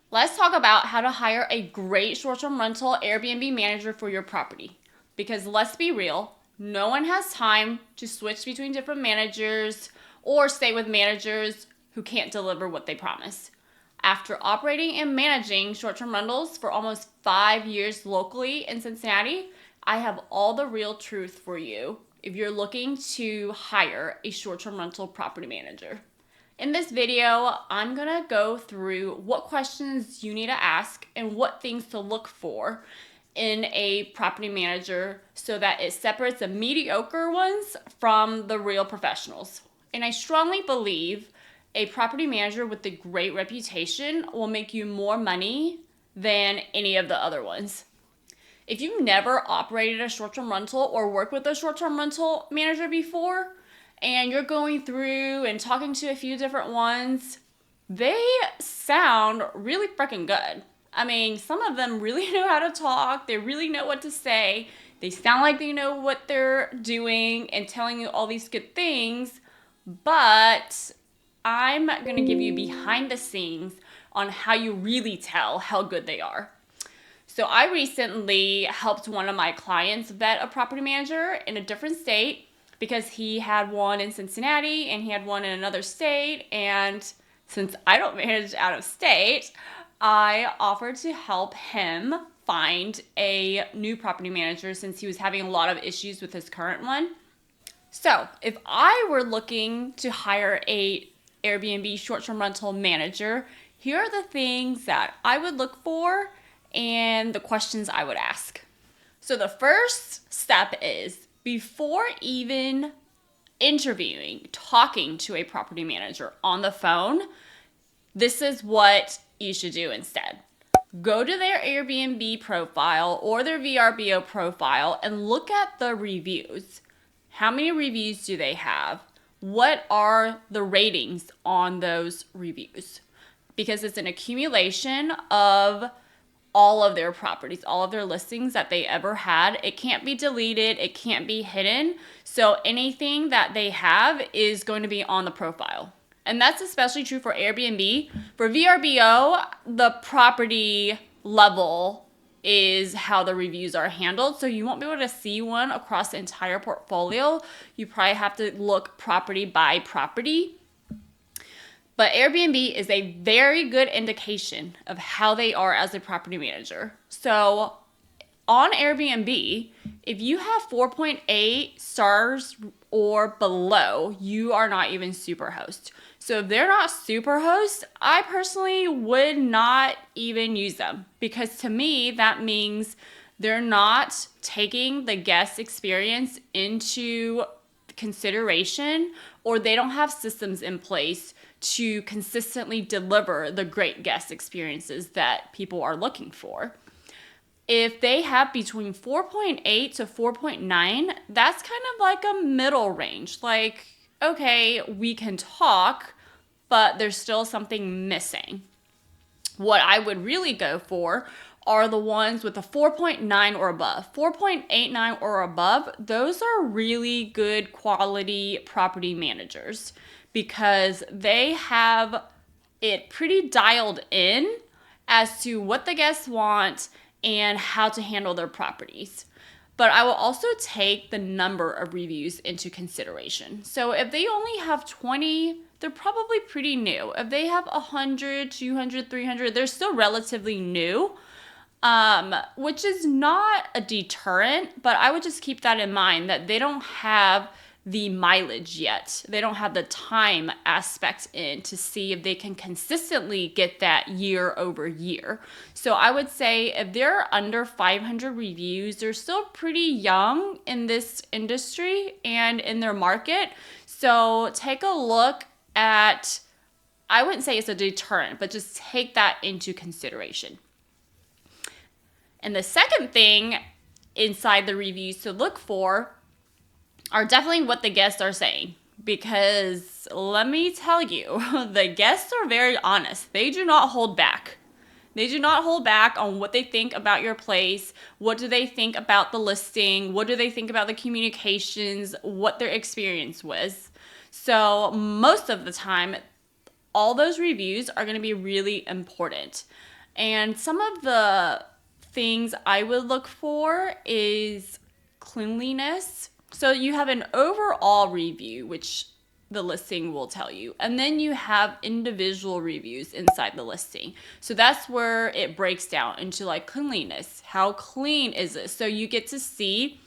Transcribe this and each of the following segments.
Let's talk about how to hire a great short-term rental Airbnb manager for your property. Because let's be real, no one has time to switch between different managers or stay with managers who can't deliver what they promise. After operating and managing short-term rentals for almost 5 years locally in Cincinnati, I have all the real truth for you if you're looking to hire a short-term rental property manager. In this video, I'm gonna go through what questions you need to ask and what things to look for in a property manager so that it separates the mediocre ones from the real professionals. And I strongly believe a property manager with a great reputation will make you more money than any of the other ones. If you've never operated a short-term rental or worked with a short-term rental manager before, and you're going through and talking to a few different ones, they sound really freaking good. I mean, some of them really know how to talk, they really know what to say, they sound like they know what they're doing and telling you all these good things, but I'm gonna give you behind the scenes on how you really tell how good they are. So I recently helped one of my clients vet a property manager in a different state because he had one in Cincinnati and he had one in another state. And since I don't manage out of state, I offered to help him find a new property manager since he was having a lot of issues with his current one. So if I were looking to hire a Airbnb short-term rental manager, here are the things that I would look for and the questions I would ask. So the first step is, before even interviewing, talking to a property manager on the phone, this is what you should do instead. Go to their Airbnb profile or their VRBO profile and look at the reviews. How many reviews do they have? What are the ratings on those reviews? Because it's an accumulation of all of their properties, all of their listings that they ever had. It can't be deleted, it can't be hidden. So anything that they have is going to be on the profile. And that's especially true for Airbnb. For VRBO, the property level is how the reviews are handled. So you won't be able to see one across the entire portfolio. You probably have to look property by property. But Airbnb is a very good indication of how they are as a property manager. So on Airbnb, if you have 4.8 stars or below, you are not even Superhost. So if they're not Superhost, I personally would not even use them, because to me, that means they're not taking the guest experience into consideration, or they don't have systems in place to consistently deliver the great guest experiences that people are looking for. If they have between 4.8 to 4.9, that's kind of like a middle range. Like, okay, we can talk, but there's still something missing. What I would really go for are the ones with a 4.9 or above. 4.89 or above, those are really good quality property managers because they have it pretty dialed in as to what the guests want and how to handle their properties. But I will also take the number of reviews into consideration. So if they only have 20, they're probably pretty new. If they have 100, 200, 300, they're still relatively new, which is not a deterrent, but I would just keep that in mind that they don't have the mileage yet. They don't have the time aspect in to see if they can consistently get that year over year. So I would say if they're under 500 reviews, they're still pretty young in this industry and in their market. So take a look at, I wouldn't say it's a deterrent, but just take that into consideration. And the second thing inside the reviews to look for are definitely what the guests are saying. Because let me tell you, the guests are very honest. They do not hold back. They do not hold back on what they think about your place. What do they think about the listing? What do they think about the communications? What their experience was. So most of the time, all those reviews are going to be really important. And some of the things I would look for is cleanliness. So you have an overall review, which the listing will tell you. And then you have individual reviews inside the listing. So that's where it breaks down into like cleanliness. How clean is it? So you get to see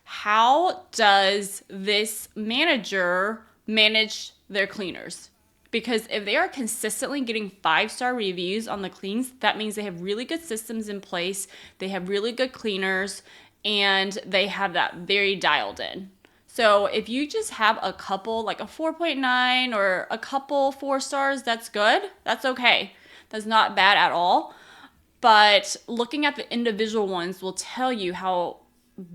how does this manager manage their cleaners? Because if they are consistently getting 5-star reviews on the cleans, that means they have really good systems in place, they have really good cleaners, and they have that very dialed in. So if you just have a couple, like a 4.9 or a couple 4 stars, that's good. That's okay. That's not bad at all. But looking at the individual ones will tell you how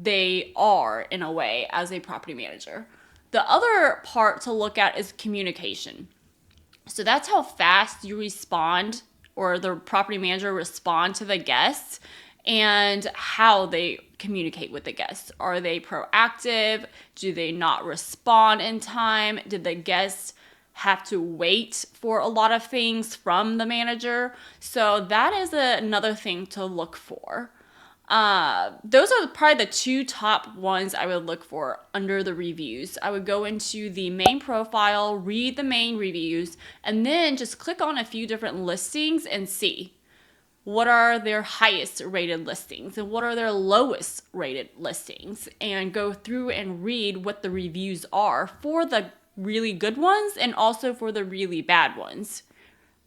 they are in a way as a property manager. The other part to look at is communication. So that's how fast you respond, or the property manager respond to the guests, and how they communicate with the guests. Are they proactive? Do they not respond in time? Did the guests have to wait for a lot of things from the manager? So that is another thing to look for. Those are probably the 2 top ones I would look for under the reviews. I would go into the main profile, read the main reviews, and then just click on a few different listings and see what are their highest rated listings and what are their lowest rated listings, and go through and read what the reviews are for the really good ones and also for the really bad ones.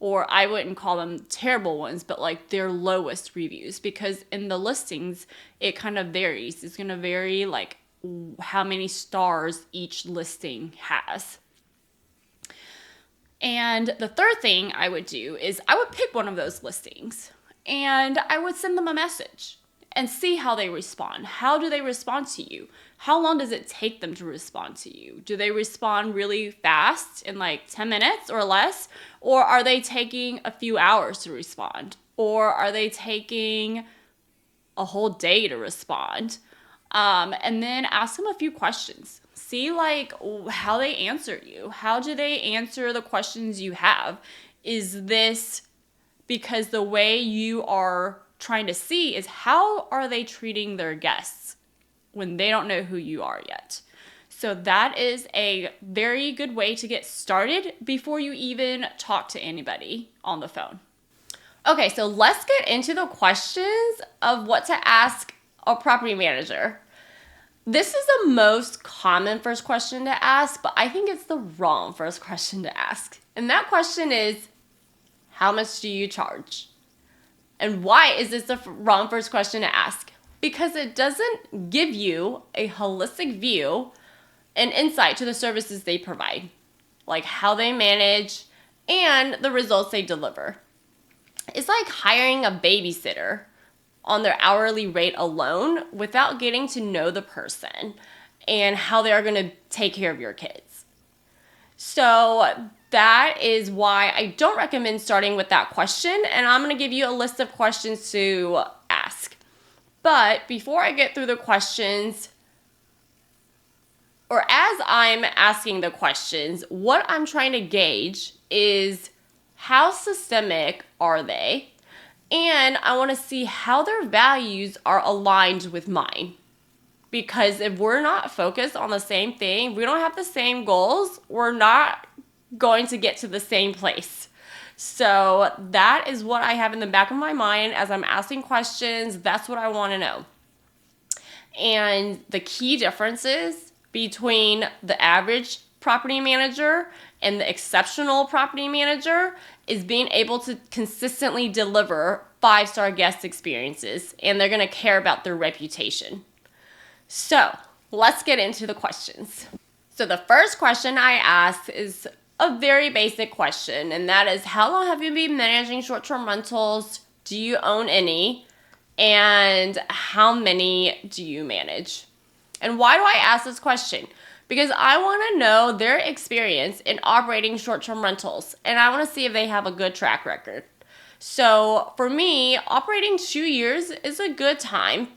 Or I wouldn't call them terrible ones, but like their lowest reviews, because in the listings, it kind of varies. It's going to vary like how many stars each listing has. And the third thing I would do is I would pick one of those listings and I would send them a message and see how they respond. How do they respond to you? How long does it take them to respond to you? Do they respond really fast in like 10 minutes or less? Or are they taking a few hours to respond? Or are they taking a whole day to respond? And then ask them a few questions. See like how they answer you. How do they answer the questions you have? Is this because the way you are trying to see is how are they treating their guests when they don't know who you are yet? So that is a very good way to get started before you even talk to anybody on the phone. Okay, so let's get into the questions of what to ask a property manager. This is the most common first question to ask, but I think it's the wrong first question to ask. And that question is, how much do you charge? And why is this the wrong first question to ask? Because it doesn't give you a holistic view and insight to the services they provide, like how they manage and the results they deliver. It's like hiring a babysitter on their hourly rate alone without getting to know the person and how they are going to take care of your kids. So that is why I don't recommend starting with that question, and I'm going to give you a list of questions to ask. But before I get through the questions, or as I'm asking the questions, what I'm trying to gauge is how systemic are they? And I want to see how their values are aligned with mine. Because if we're not focused on the same thing, we don't have the same goals, we're not going to get to the same place. So that is what I have in the back of my mind as I'm asking questions. That's what I want to know. And the key differences between the average property manager and the exceptional property manager is being able to consistently deliver 5-star guest experiences, and they're going to care about their reputation. So let's get into the questions. So the first question I ask is a very basic question, and that is, how long have you been managing short-term rentals? Do you own any? And how many do you manage? And why do I ask this question? Because I want to know their experience in operating short-term rentals, and I want to see if they have a good track record. So for me, operating 2 years is a good time.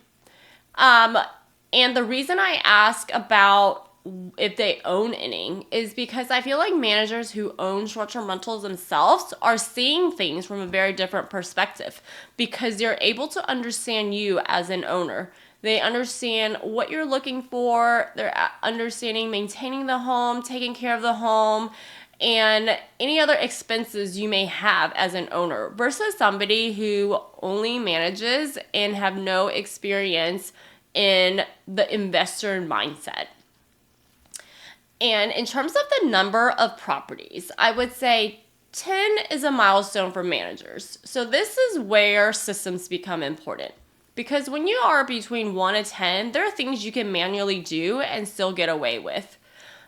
And the reason I ask about if they own any, is because I feel like managers who own short-term rentals themselves are seeing things from a very different perspective because they're able to understand you as an owner. They understand what you're looking for. They're understanding maintaining the home, taking care of the home, and any other expenses you may have as an owner versus somebody who only manages and have no experience in the investor mindset. And in terms of the number of properties, I would say 10 is a milestone for managers. So this is where systems become important. Because when you are between 1 and 10, there are things you can manually do and still get away with.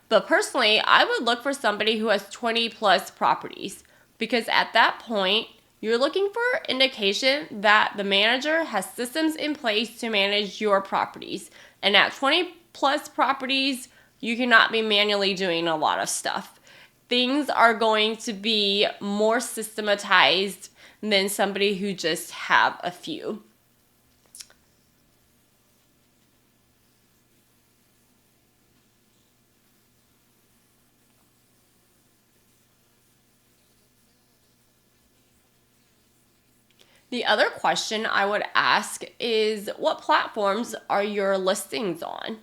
But personally, I would look for somebody who has 20 plus properties. Because at that point, you're looking for indication that the manager has systems in place to manage your properties. And at 20 plus properties, you cannot be manually doing a lot of stuff. Things are going to be more systematized than somebody who just have a few. The other question I would ask is, what platforms are your listings on?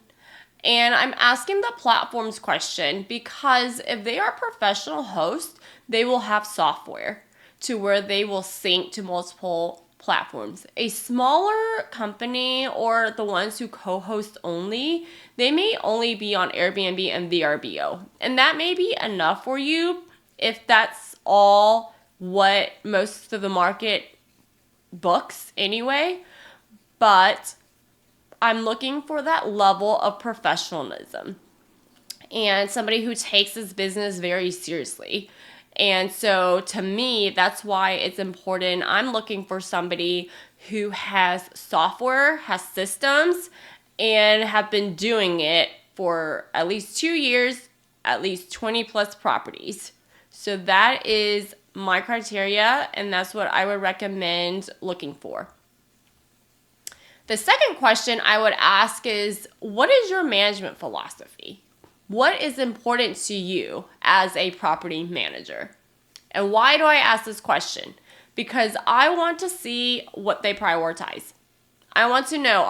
And I'm asking the platforms question because if they are professional hosts, they will have software to where they will sync to multiple platforms. A smaller company or the ones who co-host only, they may only be on Airbnb and VRBO. And that may be enough for you if that's all what most of the market books anyway. But I'm looking for that level of professionalism and somebody who takes this business very seriously. And so to me, that's why it's important. I'm looking for somebody who has software, has systems, and have been doing it for at least 2 years, at least 20 plus properties. So that is my criteria, and that's what I would recommend looking for. The second question I would ask is, what is your management philosophy? What is important to you as a property manager? And why do I ask this question? Because I want to see what they prioritize. I want to know,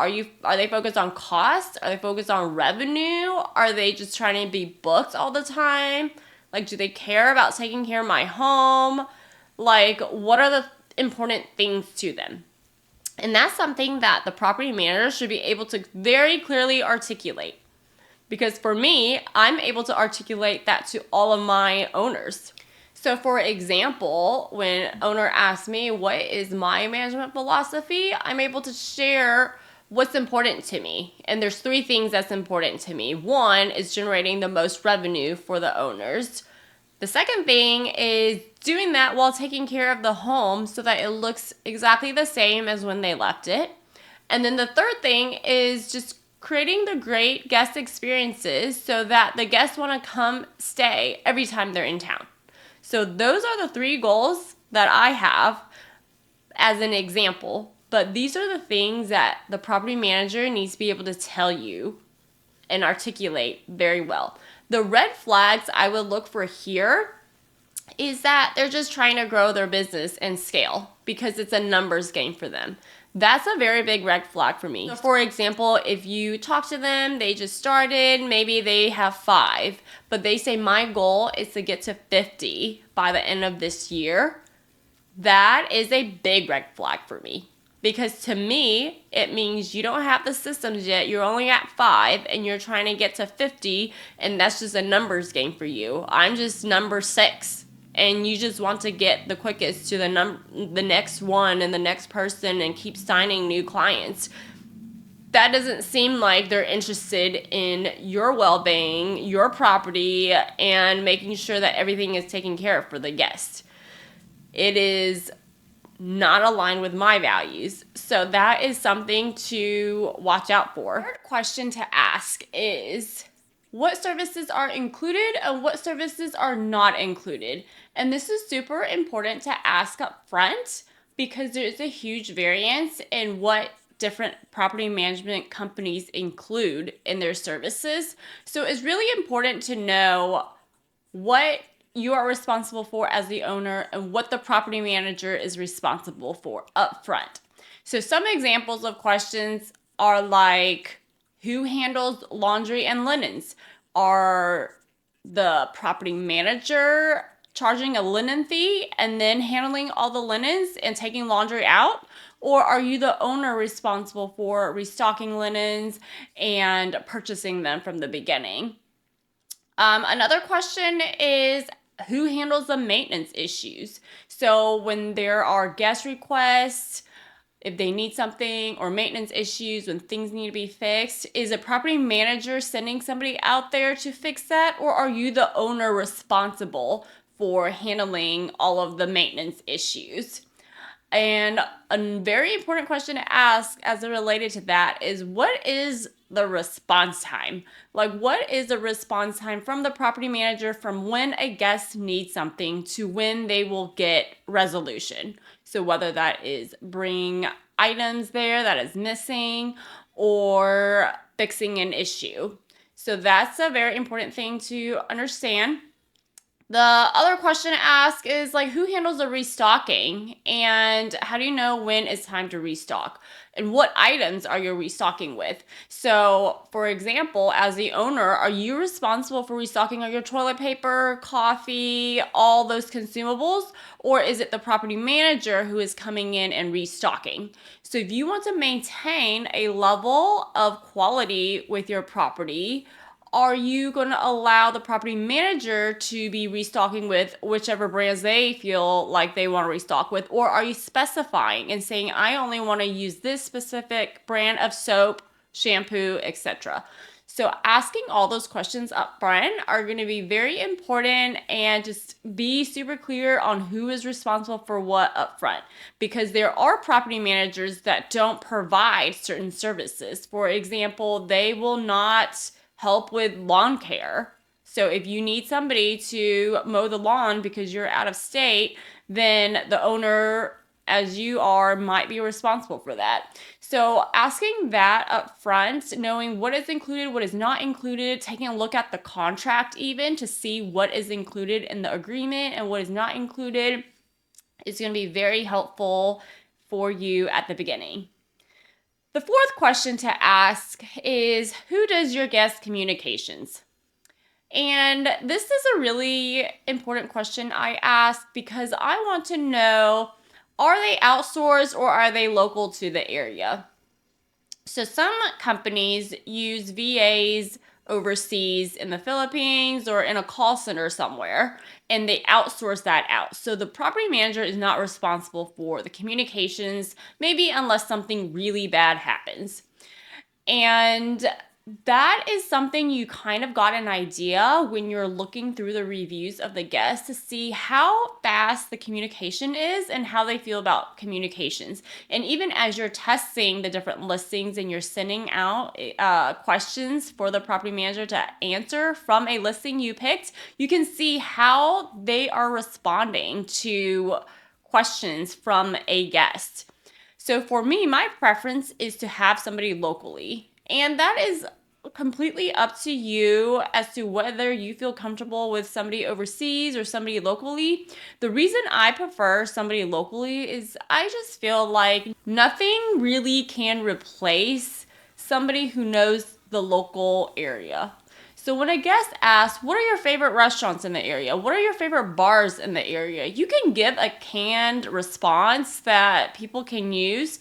are they focused on cost? Are they focused on revenue? Are they just trying to be booked all the time? Like, do they care about taking care of my home? Like, what are the important things to them? And that's something that the property manager should be able to very clearly articulate. Because for me, I'm able to articulate that to all of my owners. So for example, when owner asks me what is my management philosophy, I'm able to share what's important to me. And there's 3 things that's important to me. One is generating the most revenue for the owners. The second thing is doing that while taking care of the home so that it looks exactly the same as when they left it. And then the third thing is just creating the great guest experiences so that the guests want to come stay every time they're in town. So those are the 3 goals that I have as an example. But these are the things that the property manager needs to be able to tell you and articulate very well. The red flags I would look for here is that they're just trying to grow their business and scale because it's a numbers game for them. That's a very big red flag for me. So for example, if you talk to them, they just started, maybe they have 5, but they say my goal is to get to 50 by the end of this year. That is a big red flag for me. Because to me, it means you don't have the systems yet. You're only at 5 and you're trying to get to 50, and that's just a numbers game for you. I'm just number 6, and you just want to get the quickest to the next one and the next person and keep signing new clients. That doesn't seem like they're interested in your well-being, your property, and making sure that everything is taken care of for the guest. It is not aligned with my values. So that is something to watch out for. Third question to ask is, what services are included and what services are not included? And this is super important to ask up front because there's a huge variance in what different property management companies include in their services. So it's really important to know what you are responsible for as the owner and what the property manager is responsible for up front. So some examples of questions are like, who handles laundry and linens? Are the property manager charging a linen fee and then handling all the linens and taking laundry out? Or are you the owner responsible for restocking linens and purchasing them from the beginning? Another question is, who handles the maintenance issues? So when there are guest requests, if they need something, or maintenance issues, when things need to be fixed, is a property manager sending somebody out there to fix that? Or are you the owner responsible for handling all of the maintenance issues? And a very important question to ask as it related to that is, what is the response time? Like, what is the response time from the property manager from when a guest needs something to when they will get resolution? So whether that is bringing items there that is missing or fixing an issue. So that's a very important thing to understand. The other question to ask is, like, who handles the restocking, and how do you know when it's time to restock, and what items are you restocking with? So for example, as the owner, are you responsible for restocking all your toilet paper, coffee, all those consumables, or is it the property manager who is coming in and restocking? So if you want to maintain a level of quality with your property, are you going to allow the property manager to be restocking with whichever brands they feel like they want to restock with? Or are you specifying and saying, I only want to use this specific brand of soap, shampoo, etc.? So asking all those questions up front are going to be very important, and just be super clear on who is responsible for what up front, because there are property managers that don't provide certain services. For example, they will not help with lawn care. So if you need somebody to mow the lawn because you're out of state, then the owner, as you are, might be responsible for that. So asking that up front, knowing what is included, what is not included, taking a look at the contract even to see what is included in the agreement and what is not included, is going to be very helpful for you at the beginning. The fourth question to ask is, who does your guest communications? And this is a really important question I ask because I want to know, are they outsourced or are they local to the area? So some companies use VAs overseas in the Philippines or in a call center somewhere, and they outsource that out. So the property manager is not responsible for the communications, maybe unless something really bad happens. And that is something you kind of got an idea when you're looking through the reviews of the guests to see how fast the communication is and how they feel about communications. And even as you're testing the different listings and you're sending out questions for the property manager to answer from a listing you picked, you can see how they are responding to questions from a guest. So for me, my preference is to have somebody locally. And that is completely up to you as to whether you feel comfortable with somebody overseas or somebody locally. The reason I prefer somebody locally is I just feel like nothing really can replace somebody who knows the local area. So when a guest asks, what are your favorite restaurants in the area? What are your favorite bars in the area? You can give a canned response that people can use,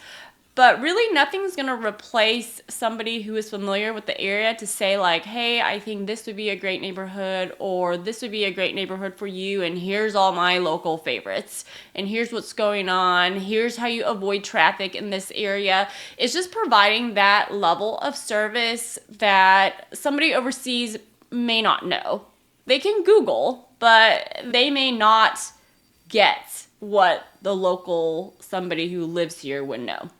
but really nothing's going to replace somebody who is familiar with the area to say like, hey, I think this would be a great neighborhood, or this would be a great neighborhood for you, and here's all my local favorites, and here's what's going on, here's how you avoid traffic in this area. It's just providing that level of service that somebody overseas may not know. They can Google, but they may not get what the local somebody who lives here would know.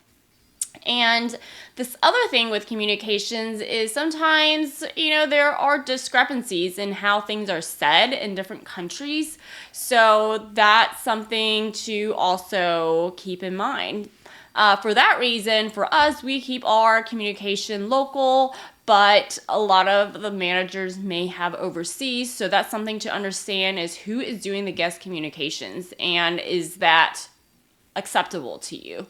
And this other thing with communications is sometimes, there are discrepancies in how things are said in different countries. So that's something to also keep in mind. For that reason, for us, we keep our communication local, but a lot of the managers may have overseas. So that's something to understand, is who is doing the guest communications, and is that acceptable to you?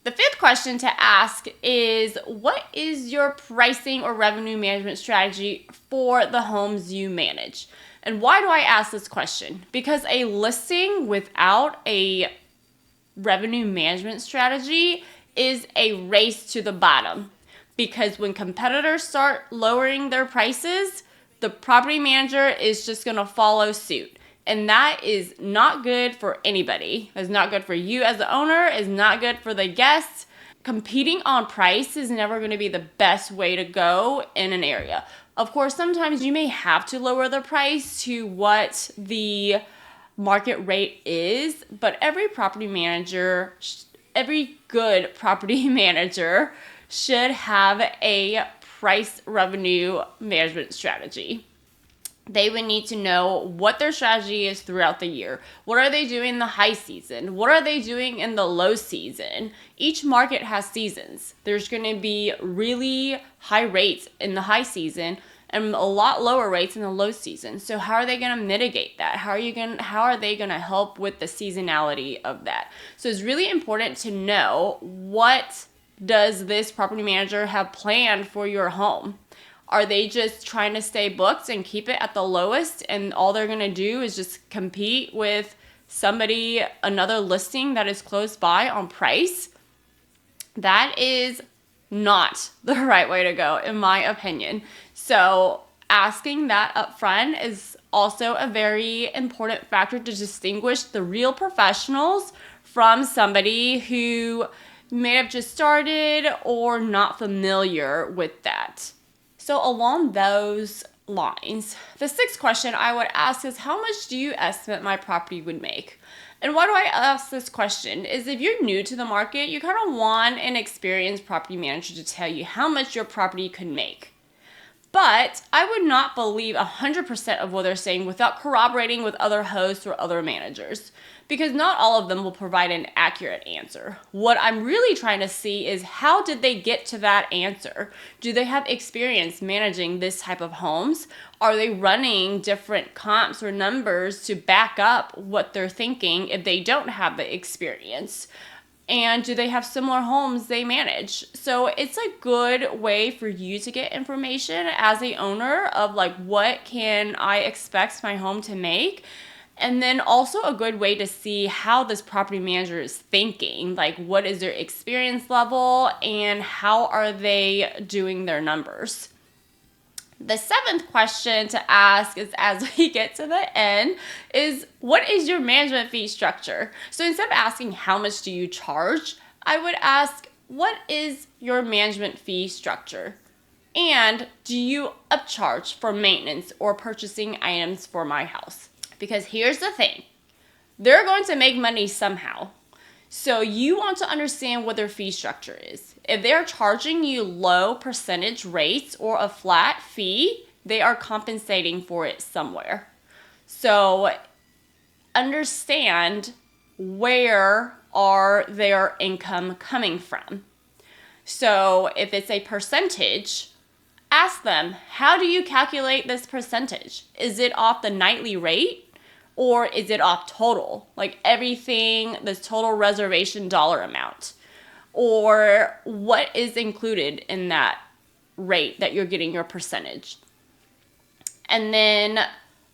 The fifth question to ask is, what is your pricing or revenue management strategy for the homes you manage? And why do I ask this question? Because a listing without a revenue management strategy is a race to the bottom. Because when competitors start lowering their prices, the property manager is just going to follow suit. And that is not good for anybody. It's not good for you as the owner. It's not good for the guests. Competing on price is never going to be the best way to go in an area. Of course, sometimes you may have to lower the price to what the market rate is, but every good property manager should have a price revenue management strategy. They would need to know what their strategy is throughout the year. What are they doing in the high season? What are they doing in the low season? Each market has seasons. There's going to be really high rates in the high season and a lot lower rates in the low season. So how are they going to mitigate that? How are they going to help with the seasonality of that? So it's really important to know, what does this property manager have planned for your home? Are they just trying to stay booked and keep it at the lowest, and all they're going to do is just compete with another listing that is close by on price? That is not the right way to go, in my opinion. So asking that up front is also a very important factor to distinguish the real professionals from somebody who may have just started or not familiar with that. So along those lines, the sixth question I would ask is, how much do you estimate my property would make? And why do I ask this question? Is if you're new to the market, you kind of want an experienced property manager to tell you how much your property could make. But I would not believe 100% of what they're saying without corroborating with other hosts or other managers, because not all of them will provide an accurate answer. What I'm really trying to see is, how did they get to that answer? Do they have experience managing this type of homes? Are they running different comps or numbers to back up what they're thinking if they don't have the experience? And do they have similar homes they manage? So it's a good way for you to get information as a owner of, like, what can I expect my home to make? And then also a good way to see how this property manager is thinking, like, what is their experience level and how are they doing their numbers. The seventh question to ask is, as we get to the end, is, what is your management fee structure? So instead of asking how much do you charge, I would ask, what is your management fee structure? And do you upcharge for maintenance or purchasing items for my house? Because here's the thing, they're going to make money somehow. So you want to understand what their fee structure is. If they're charging you low percentage rates or a flat fee, they are compensating for it somewhere. So understand, where are their income coming from? So if it's a percentage, ask them, how do you calculate this percentage? Is it off the nightly rate? Or is it off total? Like everything, this total reservation dollar amount? Or what is included in that rate that you're getting your percentage? And then,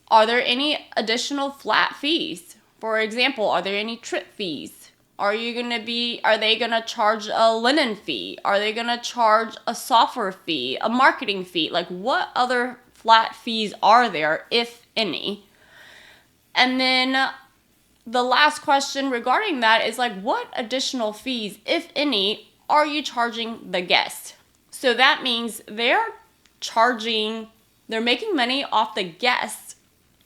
are there any additional flat fees? For example, are there any trip fees? Are they gonna charge a linen fee? Are they gonna charge a software fee, a marketing fee? Like, what other flat fees are there, if any? And then the last question regarding that is, like, what additional fees, if any, are you charging the guest? So that means they're making money off the guest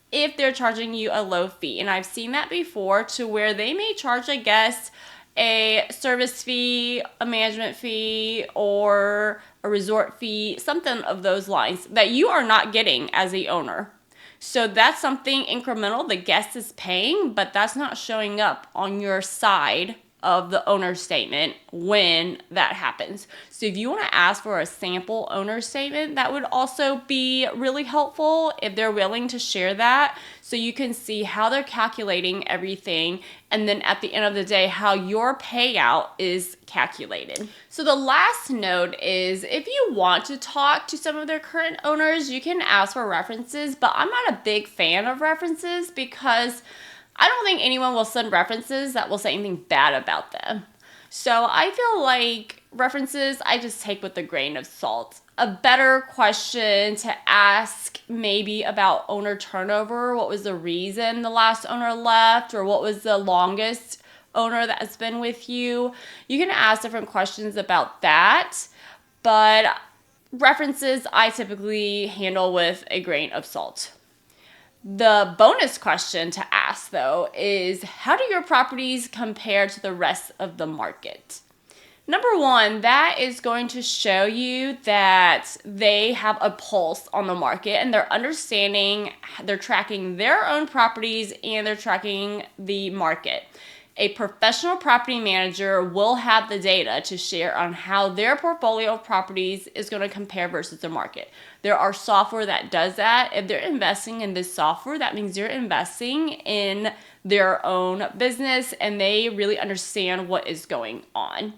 if they're charging you a low fee. And I've seen that before, to where they may charge a guest a service fee, a management fee, or a resort fee, something of those lines that you are not getting as the owner. So that's something incremental the guest is paying, but that's not showing up on your side of the owner statement when that happens. So if you want to ask for a sample owner statement, that would also be really helpful if they're willing to share that, so you can see how they're calculating everything, and then at the end of the day, how your payout is calculated. So the last note is, if you want to talk to some of their current owners, you can ask for references, but I'm not a big fan of references because I don't think anyone will send references that will say anything bad about them. So I feel like references I just take with a grain of salt. A better question to ask maybe about owner turnover. What was the reason the last owner left, or what was the longest owner that's been with you? You can ask different questions about that, but references I typically handle with a grain of salt. The bonus question to ask, though, is how do your properties compare to the rest of the market? Number one, that is going to show you that they have a pulse on the market and they're understanding, they're tracking their own properties and they're tracking the market. A professional property manager will have the data to share on how their portfolio of properties is going to compare versus the market. There are software that does that. If they're investing in this software, that means they're investing in their own business and they really understand what is going on.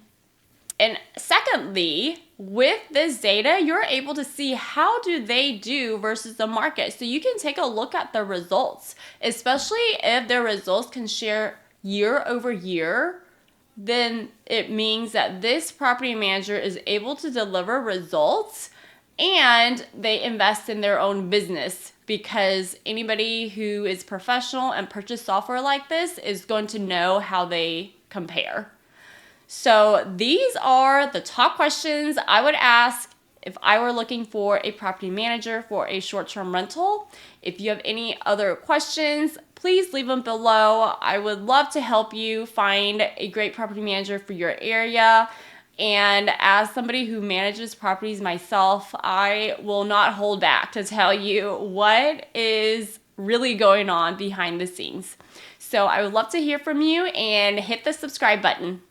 And secondly, with this data, you're able to see how do they do versus the market. So you can take a look at the results, especially if their results can share year over year, then it means that this property manager is able to deliver results and they invest in their own business, because anybody who is professional and purchase software like this is going to know how they compare. So these are the top questions I would ask if I were looking for a property manager for a short-term rental. If you have any other questions, please leave them below. I would love to help you find a great property manager for your area. And as somebody who manages properties myself, I will not hold back to tell you what is really going on behind the scenes. So I would love to hear from you, and hit the subscribe button.